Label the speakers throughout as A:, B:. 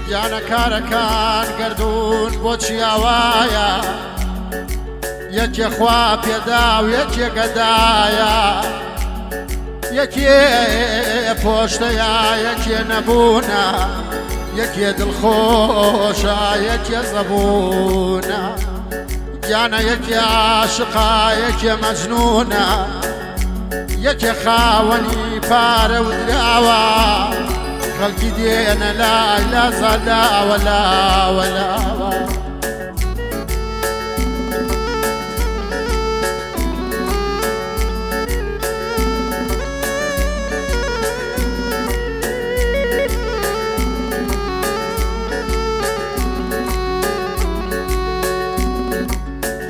A: گیانە کارەکان گردون بۆ چیاوایە یەکێ خوا پێدا و یەکێ گەدایە یەکێ پۆشتەیە یەکێ نەبوونە یەکێ دڵخۆشە یەکێ زەبوونە گیانە یەکێ عاشقا یەکێ مەجنونە یەکێ خاوەنی پارە و دراوە خەڵکی دێنە لای لازە لاوە لاوە لاوە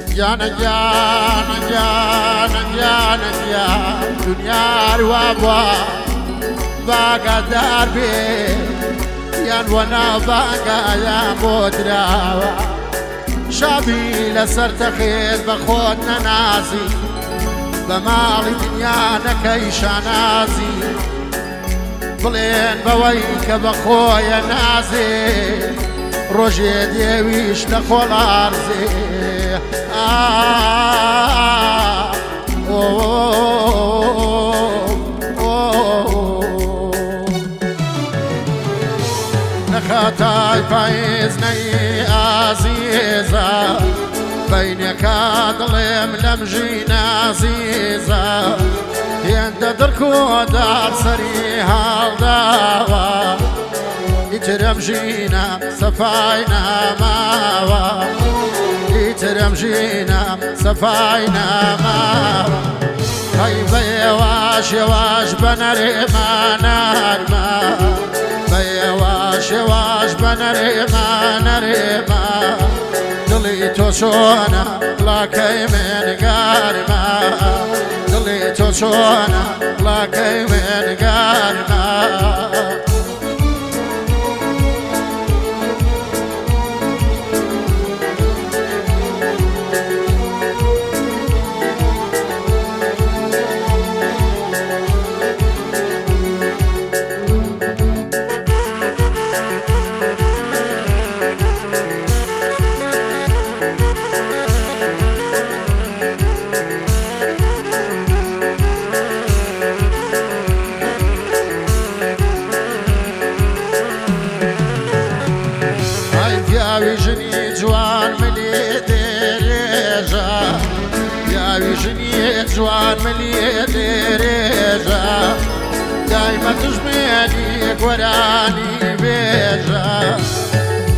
A: گیانە گیانە گیانە گیانە گیان دنیار وا بووە باگادار بێ یان وەناو باگایان بۆ دراوە شابی لەسەر تەخێت بە خۆت نەنازی بە ماڵی دنیا نەکەی شانازی بڵێن بەوەی کە بە خۆیە نازێ ڕۆژێ دێویش لە خۆڵارزێ نەخاتای پاییز نەی ئازیزە بەینێکا دڵێم لەم ژینە ئازیزە هێندە دڕکۆدار سەری هاڵداوە ئیترم ژینم سەفای ناماوە ئیترم ژینم سەفای ناماوە هەی بە ئێواش ئێواش بە نەرێمانارمە بە ئێواش ئێواش بە نەرێمانەرێمە دڵی تۆ چۆنە وڵاکەی وێنگارمە دڵی تۆ چۆنە وڵاکەی وێنگارمە پیاوی ژنی جوان ملی درێژە پیاوی ژنی جوان ملی درێژە دایمە توژمێنی گۆرانی بێژە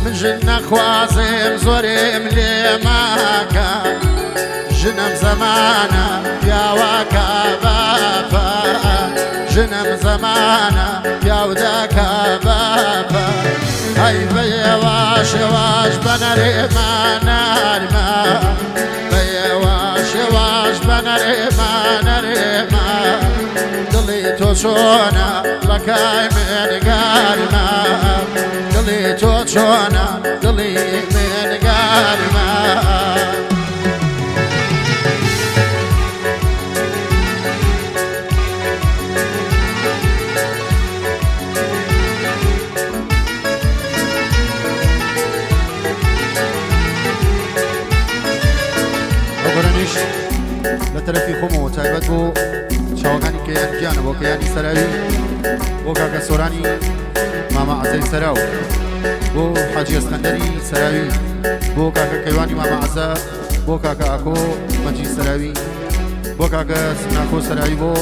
A: من ژن نەخوازێم زۆرێم لێ ماکە ژنم زەمانە پیاوەکە باپە ژنم زەمانە پیاودەکە باپە هەی بە ئێواش ئێواش بە نەرێمانارمە بە ئێواش ئێواش بە نەرێمانەرێمە دڵی تۆ چۆنە وڵاکەی وێنگارمە دڵی تۆ چۆنە دڵی وێنگارمە
B: بەرەنیش لە تەرەفی خۆمەوە تایبەت بۆ چاوەکانی کەیان گیانە بۆ کەیانی سەراوی بۆ کاکە سۆرانی مامە عەزەی سەراو بۆ حاجی ئەسکەندەری سەراوی بۆ کاکە کەیوانی مامە عەزە بۆ کاکە ئاکۆ مەجی سەراوی بۆ کاکە سناکۆ سەراوی بۆ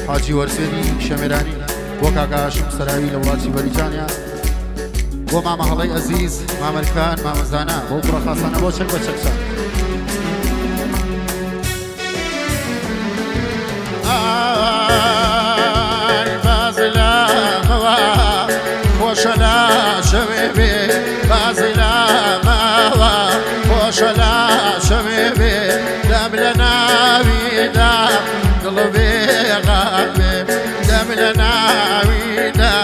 B: حاجی وەرسێری شەمێرانی بۆ کاکە هاشم سەراوی لە وڵاتی بەریتانیا بۆ مامە هەڵەی ئەزیز مامەرکان مامەزانە بۆ کوڕە خاسانە بۆ چەک بە چەکسان
A: بازلامەوە خۆشە لا شەوێ بێ بازلامەوە خۆشە لا شەوێ بێ دەم لە ناویدا دڵ بێغابێ دەم لە ناویدا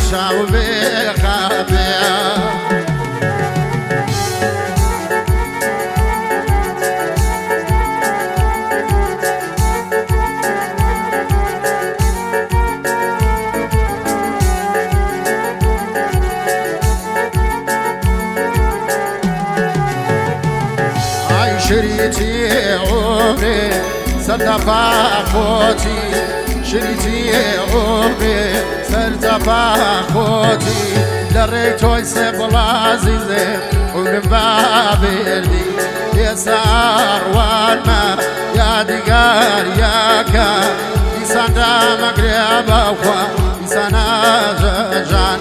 A: شاو بێغابێ شريتي عمري سرتفع خوتي شريتي عمري سرتفع خوتي دريتو يسيب العزيزي ومن باب يدي يسار والما يا دقار يا كان يساندا مقرب أخوة يسانا جان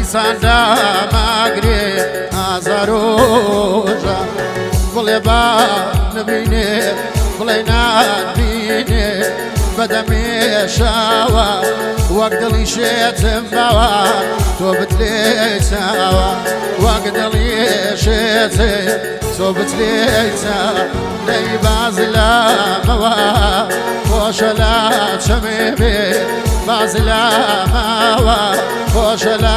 A: يساندا مقرب أزاروجا قلبا نبيني قلينا نبيني بدمي شاوى وقدلي شيتم بوا توبت لي سوا وقدلي شيتم توبت لي سوا لي بازلا موا وشلا شميبي بازلا موا وشلا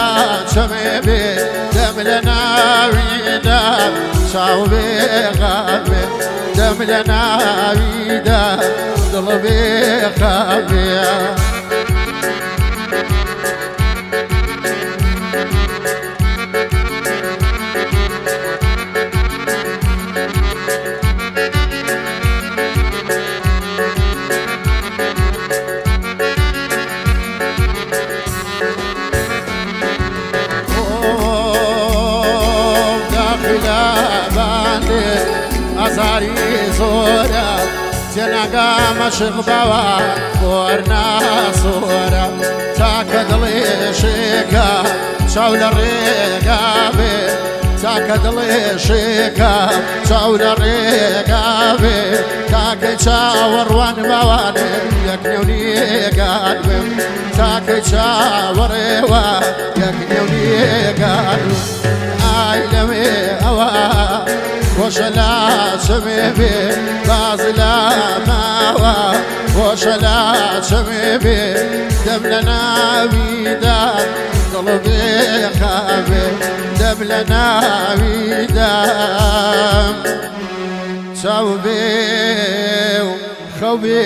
A: شميبي دم لنا ويدام شاوبي غابي دم لنا ويدام ضلبي خابيا أزاري صورة تنقى مشغبوا ورنا صورة تاكد لي شيكا شاول الرقابي تاكد لي شيكا شاول الرقابي تاكد شاور وان مواني يكنوني قلبي تاكد شاور يكنوني قلبي عيلمي أوا وشلا شميبي بازلا ماوا وشلا شميبي دملنا ويدان قلبي خابي دملنا ويدان شاوبي خوبي